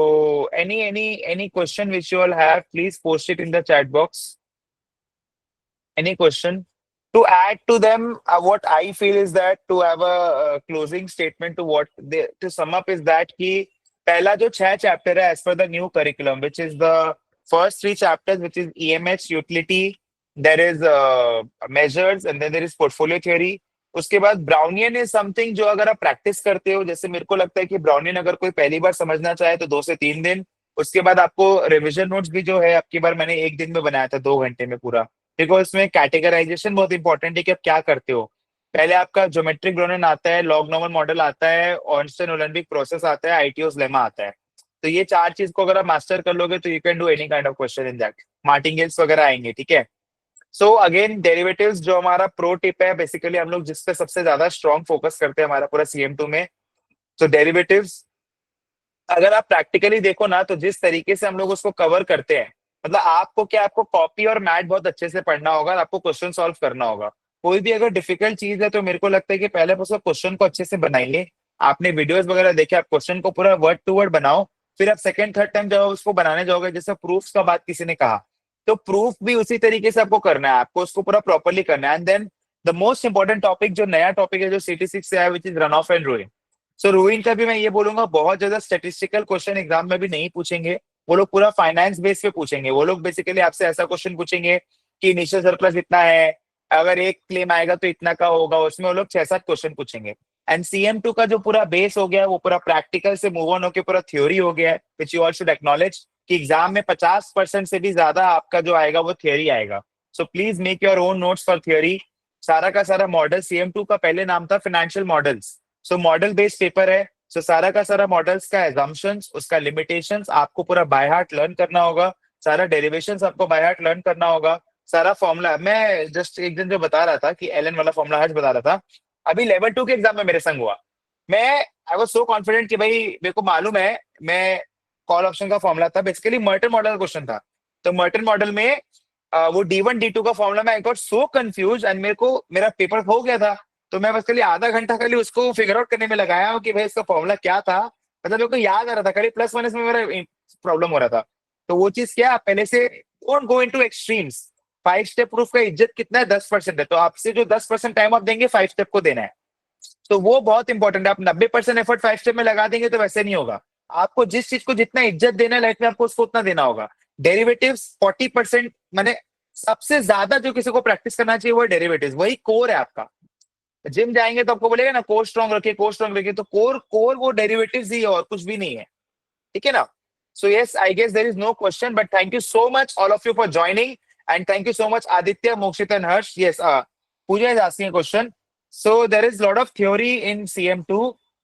any question which you all have, please post it in the chat box. Any question? To add to them, what I feel is that to have a closing statement to what they to sum up is that कि पहला जो 6 chapter है as per the new curriculum, which is the first 3 chapters, which is EMH utility, there is measures and then there is portfolio theory. उसके बाद Brownian is something जो अगर आप practice करते हो, जैसे मेरे को लगता है कि ब्राउनियन अगर कोई पहली बार समझना चाहे तो 2 से 3 दिन, उसके बाद आपको रिविजन नोट्स भी जो है आपकी बार मैंने एक दिन में बनाया था 2 घंटे में पूरा। बिकॉज इसमें कैटेगराइजेशन बहुत इंपॉर्टेंट है कि आप क्या करते हो। पहले आपका ज्योमेट्रिक ब्रोनन आता है, लॉग नॉर्मल मॉडल आता है, ऑर्नस्टाइन ओलंपिक प्रोसेस आता है, आईटीओस लेमा आता है। तो ये 4 चीज को अगर आप मास्टर कर लोगे तो you can do any kind of question in that. Martingales वगैरह आएंगे, ठीक है। सो अगेन डेरिवेटिव्स जो हमारा प्रो टिप है, बेसिकली हम लोग जिस पे सबसे ज्यादा स्ट्रॉन्ग फोकस करते हैं हमारा पूरा CM2 में। तो डेरिवेटिव्स अगर आप प्रैक्टिकली देखो ना, तो जिस तरीके से हम लोग उसको कवर करते हैं, मतलब आपको क्या, आपको कॉपी और मैथ बहुत अच्छे से पढ़ना होगा और आपको क्वेश्चन सॉल्व करना होगा। कोई भी अगर डिफिकल्ट चीज है तो मेरे को लगता है कि पहले आप उसका क्वेश्चन को अच्छे से बनाइए। आपने वीडियोस वगैरह देखे, आप क्वेश्चन को पूरा वर्ड टू वर्ड बनाओ। फिर आप सेकंड थर्ड टाइम जब उसको बनाने जाओगे, जैसे प्रूफ्स का बात किसी ने कहा, तो प्रूफ भी उसी तरीके से आपको करना है, आपको उसको पूरा प्रॉपरली करना है। And then the most important topic, जो नया टॉपिक है जो CT6 से आया, which is run off and ruin. सो रूइंग का भी मैं ये बोलूंगा, बहुत ज्यादा स्टेटिस्टिकल क्वेश्चन एग्जाम में भी नहीं पूछेंगे। वो लोग पूरा फाइनेंस बेस पे पूछेंगे। वो लोग बेसिकली आपसे ऐसा क्वेश्चन पूछेंगे कि इनिशियल सरप्लस इतना है, अगर एक क्लेम आएगा तो इतना का होगा। उसमें वो लोग 6-7 क्वेश्चन पूछेंगे। एंड CM2 का जो पूरा बेस हो गया है, वो पूरा प्रैक्टिकल से मूव ऑन होकर पूरा थ्योरी हो गया है, which you all should acknowledge कि एग्जाम में 50% से भी ज्यादा आपका जो आएगा वो थ्योरी आएगा। So please make your own notes for theory. सारा का सारा मॉडल, CM2 का पहले नाम था फाइनेंशियल मॉडल्स। सो मॉडल बेस्ड पेपर है। सो सारा का सारा मॉडल्स का एजम्पशंस, उसका लिमिटेशंस आपको पूरा बाय हार्ट लर्न करना होगा। सारा डेरिवेशंस आपको बाय हार्ट लर्न करना होगा। सारा फॉर्मूला, मैं जस्ट एक दिन जो बता रहा था कि एलन वाला फॉर्मूला हर्ष बता रहा था, अभी लेवल 2 के एग्जाम में मेरे संग हुआ। मैं आई वाज सो कॉन्फिडेंट कि भाई मेरे को मालूम है, मैं कॉल ऑप्शन का फॉर्मूला था, बेसिकली मर्टन मॉडल का क्वेश्चन था। तो मर्टन मॉडल में वो D1 D2 का फॉर्मूला में I got so confuse and मेरे को मेरा पेपर हो गया था। तो मैं बस खाली आधा घंटा खाली उसको फिगर आउट करने में लगाया हूँ कि भाई इसका फॉर्मूला क्या था। मतलब मेरे को याद आ रहा था, खाली प्लस माइनस में मेरा प्रॉब्लम हो रहा था। तो वो चीज क्या, पहले से don't go into extremes. 5 step proof का इज्जत कितना है? 10% है। तो आपसे जो 10% टाइम आप देंगे 5 स्टेप को देना है, तो वो बहुत इंपॉर्टेंट है। आप 90% एफर्ट 5 स्टेप में लगा देंगे तो वैसे नहीं होगा। आपको जिस चीज को जितना इज्जत देना है लाइफ में, आपको उसको उतना देना होगा। डेरिवेटिव्स 40%, मैंने सबसे ज्यादा जो किसी को प्रैक्टिस करना चाहिए वो डेरिवेटिव्स, वही कोर है आपका। जिम जाएंगे तो आपको बोलेगा ना कोर स्ट्रॉन्ग रखिए, कोर स्ट्रॉन्ग रखिए, तो कोर कोर वो डेरिवेटिव्स ही है और कुछ भी नहीं है, ठीक है ना? So yes, I guess there is no question, but thank you so much all of you for joining, and thank you so much Aditya, Mokshit and Harsh. Yes, Pooja is asking a question. So there is a lot of theory in CM2.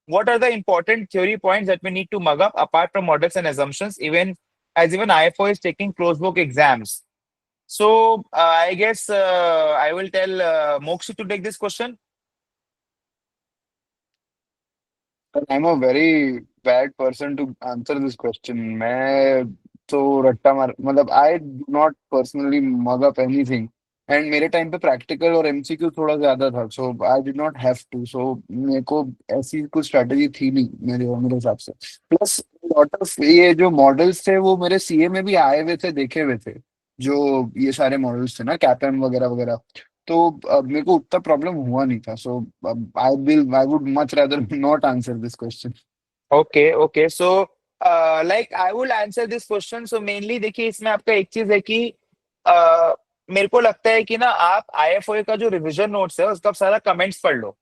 What are the important theory points that we need to mug up apart from models and assumptions, even IFO is taking closed book exams? So I guess I will tell Mokshit to take this question. I'm a very bad person to answer this question. मैं तो रट्टा मार मतलब I do not personally mug up anything. And मेरे time पे practical और MCQ थोड़ा ज्यादा था, so I did not have to, so मेरे को ऐसी कुछ स्ट्रेटजी थी नहीं मेरे मेरे हिसाब से। प्लस लॉट ऑफ ये जो मॉडल्स थे वो मेरे सीए में भी आए हुए थे, देखे हुए थे, जो ये सारे मॉडल्स थे ना, कैपएम वगैरह वगैरह। तो मेरे को उतना प्रॉब्लम हुआ नहीं था, so I would much rather not answer this question. Okay. So like I will answer this question. So mainly देखिए इसमें आपका एक चीज है कि मेरे को लगता है कि ना आप आईएफओए का जो रिवीजन नोट्स है उसका आप सारा कमेंट्स पढ़ लो,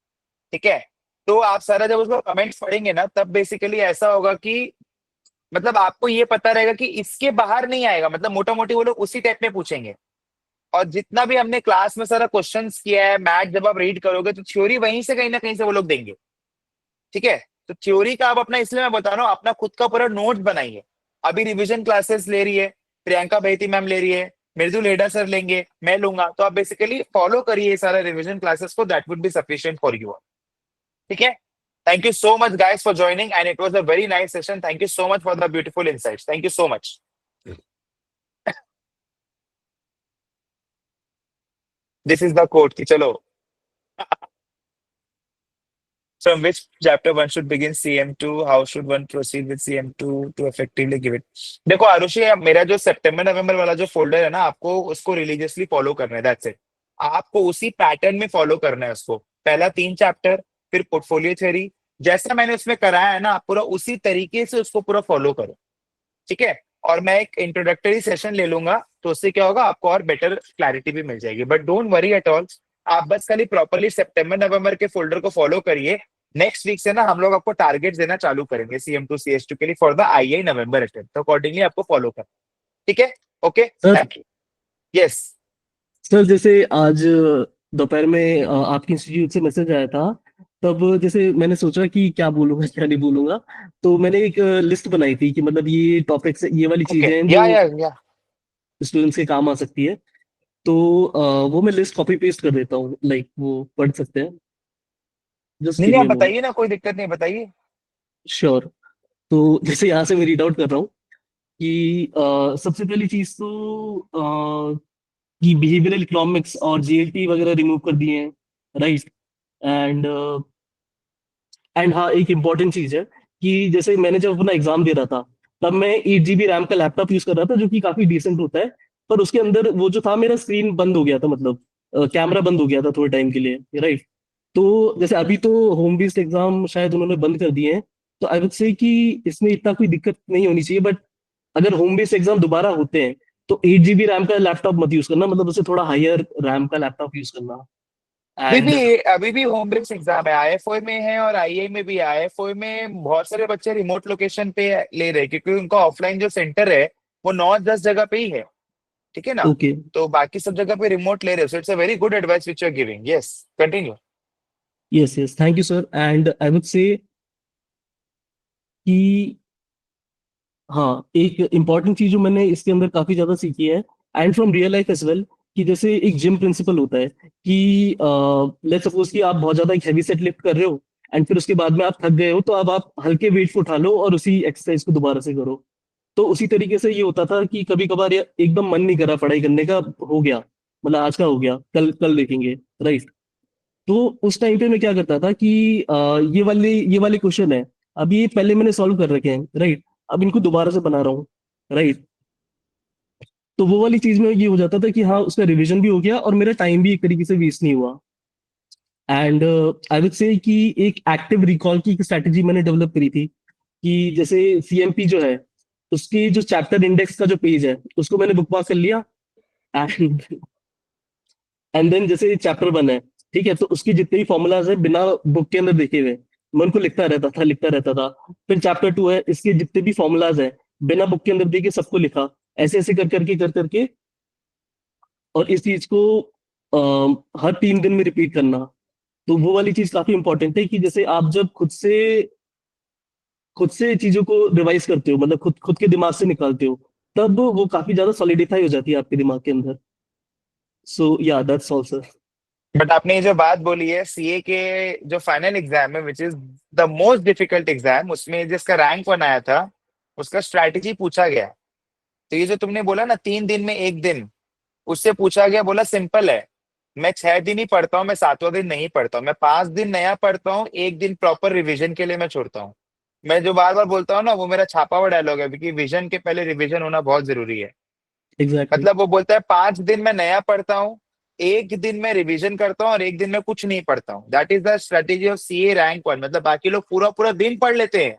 ठीक है? तो आप सारा जब उसको कमेंट्स पढ़ेंगे ना, तब बेसिकली ऐसा होगा कि मतलब आपको ये पता रहेगा कि इसके बाहर नहीं आएगा, मतलब मोटा मोटी वो लोग उसी टाइप में पूछेंगे। और जितना भी हमने क्लास में सारा क्वेश्चंस किया है, मैथ जब आप रीड करोगे तो थ्योरी वहीं से कहीं ना कहीं से वो लोग देंगे, ठीक है? तो थ्योरी का आप अपना, इसलिए मैं बता रहा हूँ, अपना खुद का पूरा नोट बनाइए। अभी रिवीजन क्लासेस ले रही है प्रियंका बेहती मैम, ले रही है मृदुल हेडा सर, लेंगे, मैं लूंगा, तो आप बेसिकली फॉलो करिए ये सारे रिवीजन क्लासेस को, that would be sufficient for you, ठीक है? Thank you so much guys for joining and it was a very nice session. Thank you so much for the beautiful insights. Thank you so much. This is the code कि चलो from which chapter one should begin CM2, how should one proceed with CM2 to effectively give it? देखो आरुषि, मेरा जो सितंबर नवंबर वाला जो folder है ना, आपको उसको रिलीजियसली फॉलो करना है, दैट्स इट। आपको उसी पैटर्न में फॉलो करना है उसको। पहला 3 चैप्टर, फिर पोर्टफोलियो थ्योरी, जैसा मैंने उसमें कराया है ना, आप पूरा उसी तरीके से उसको पूरा फॉलो करो, ठीक है? और मैं एक इंट्रोडक्टरी सेशन ले लूंगा, तो उससे क्या होगा, आपको और बेटर क्लैरिटी भी मिल जाएगी। But don't worry at all, आप बस खाली प्रॉपरली सितंबर नवंबर के फोल्डर को फॉलो करिए। नेक्स्ट वीक से ना हम लोग आपको टारगेट देना चालू करेंगे CM2 CS2 के लिए for the II November attempt, तो अकॉर्डिंगली आपको फॉलो करना, ठीक है? Okay, sir thank you. Yes, sir जैसे आज दोपहर में आपके इंस्टीट्यूट से मैसेज आया था, तब जैसे मैंने सोचा कि क्या बोलूंगा क्या नहीं बोलूंगा, तो मैंने एक लिस्ट बनाई थी कि मतलब ये टॉपिक्स, ये वाली ओके, चीजें हैं या जो या या स्टूडेंट्स के काम आ सकती है। तो वो मैं लिस्ट कॉपी पेस्ट कर देता हूँ, लाइक वो पढ़ सकते हैं। जस्ट नहीं गिव नहीं, मी आप अ मोमेंट। बताइए ना, कोई दिक्कत नहीं, बताइए। श्योर। तो जैसे यहाँ से मैं रीड आउट कर रहा हूँ कि सबसे पहली चीज तो कि बिहेवियरल इकोनॉमिक्स और जीएलटी वगैरह रिमूव कर दिए हैं, राइट। एंड हाँ, एक इम्पॉर्टेंट चीज है कि जैसे मैंने जब अपना एग्जाम दे रहा था, तब मैं 8 GB रैम का लैपटॉप यूज कर रहा था, जो कि काफी डिसेंट होता है। पर उसके अंदर वो जो था, मेरा स्क्रीन बंद हो गया था, मतलब कैमरा बंद हो गया था थोड़े टाइम के लिए, राइट। तो जैसे अभी तो होम बेस्ड एग्जाम शायद उन्होंने बंद कर दिए हैं, तो आई वुड से कि इसमें इतना कोई दिक्कत नहीं होनी चाहिए। बट अगर होम बेस्ड एग्जाम दोबारा होते हैं, तो 8 GB रैम का लैपटॉप मत यूज करना, मतलब उससे थोड़ा हायर रैम का लैपटॉप यूज करना। एंड अभी भी होम बेस्ड एग्जाम है, आईएफओ में है और आईआई में भी है। आईएफओ में बहुत सारे बच्चे रिमोट लोकेशन पे ले रहे हैं, क्योंकि उनका ऑफलाइन जो सेंटर है वो 9-10 जगह पे ही है, ठीक है ना? ओके। तो बाकी सब जगह पे रिमोट ले रहे हो, so it's a very good advice which you are giving. Yes, continue. Yes yes, thank you sir. And I would say कि हाँ, एक इम्पॉर्टेंट चीज जो मैंने इसके अंदर काफी ज्यादा सीखी है, and from real life as well, कि जैसे एक जिम प्रिंसिपल होता है कि लेट्स सपोज कि आप बहुत ज्यादा एक हैवी सेट लिफ्ट कर रहे हो, एंड फिर उसके बाद में आप थक गए हो, तो अब आप हल्के वेट को उठा लो और उसी एक्सरसाइज को दोबारा से करो। तो उसी तरीके से ये होता था कि कभी कभार एकदम मन नहीं करा पढ़ाई करने का, हो गया, मतलब आज का हो गया, कल कल देखेंगे, राइट। तो उस टाइम पे मैं क्या करता था कि ये वाले क्वेश्चन है, अब ये पहले मैंने सॉल्व कर रखे हैं, राइट। अब इनको दोबारा से बना रहा हूँ, राइट। तो वो वाली चीज में ये हो जाता था कि हाँ उसका रिवीजन भी हो गया और मेरा टाइम भी एक तरीके से वेस्ट नहीं हुआ। एंड आई वुड से कि एक एक्टिव रिकॉल की स्ट्रैटेजी मैंने डेवलप करी थी कि जैसे सीएमपी जो है उसकी जो चैप्टर इंडेक्स का जो पेज है उसको मैंने बुकमार्क कर लिया। एंड देन जैसे चैप्टर 1 है, ठीक है, तो उसकी जितने भी फॉर्मूलाज है बिना बुक के अंदर देखे हुए मैं उनको लिखता रहता था। फिर चैप्टर 2 है, इसके जितने भी फॉर्मूलाज है बिना बुक के अंदर देखे सबको लिखा। ऐसे ऐसे कर करके और इस चीज को हर 3 दिन में रिपीट करना। तो वो वाली चीज काफी इंपॉर्टेंट है कि जैसे आप जब खुद से चीजों को रिवाइज करते हो, मतलब खुद खुद के दिमाग से निकालते हो, तब वो काफी ज्यादा सॉलिडिफाई हो जाती है आपके दिमाग के अंदर। सो या दैट्स ऑल सर। बट आपने ये जो बात बोली है सीए के जो फाइनल एग्जाम है which is the most difficult exam, उसमें जिसका रैंक 1 आया था उसका स्ट्रैटेजी पूछा गया। तो ये जो तुमने बोला ना 3 दिन में 1 दिन, उससे पूछा गया, बोला सिंपल है, मैं 6 दिन ही पढ़ता हूँ, मैं 7वां दिन नहीं पढ़ता हूँ, मैं 5 दिन नया पढ़ता हूँ, 1 दिन प्रॉपर रिवीजन के लिए मैं छोड़ता हूँ। मैं जो बार बार बोलता हूँ ना वो मेरा छापा हुआ डायलॉग है, क्योंकि विजन के पहले रिवीजन होना बहुत जरूरी है। एग्जैक्टली। मतलब वो बोलता है 5 दिन मैं नया पढ़ता हूँ, 1 दिन मैं रिवीजन करता हूँ और 1 दिन में कुछ नहीं पढ़ता हूँ। That is the strategy of CA rank 1। मतलब बाकी लोग पूरा पूरा दिन पढ़ लेते हैं,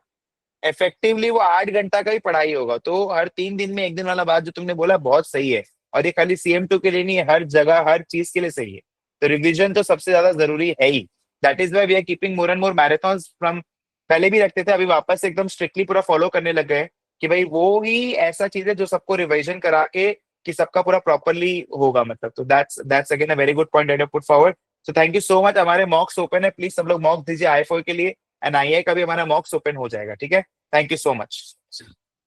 इफेक्टिवली वो 8 घंटा का ही पढ़ाई होगा। तो हर 3 दिन में 1 दिन वाला बात जो तुमने बोला बहुत सही है, और ये खाली CM2 के लिए नहीं है, हर जगह हर चीज के लिए सही है। तो रिवीजन तो सबसे ज्यादा जरूरी है ही। That is why we are keeping more and more marathons from. पहले भी रखते थे, अभी वापस से एकदम स्ट्रिक्टली पूरा फॉलो करने लग गए कि भाई वो ही ऐसा चीज है जो सबको रिवीजन करा के कि सबका पूरा प्रॉपरली होगा। मतलब तो that's again a very good point that you put forward. So thank you so much. हमारे मॉक्स ओपन है, प्लीज सब लोग मॉक दीजिए आई4 के लिए, एंड आईआई का भी हमारा मॉक्स ओपन हो जाएगा, ठीक है। Thank you so much.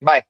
Bye.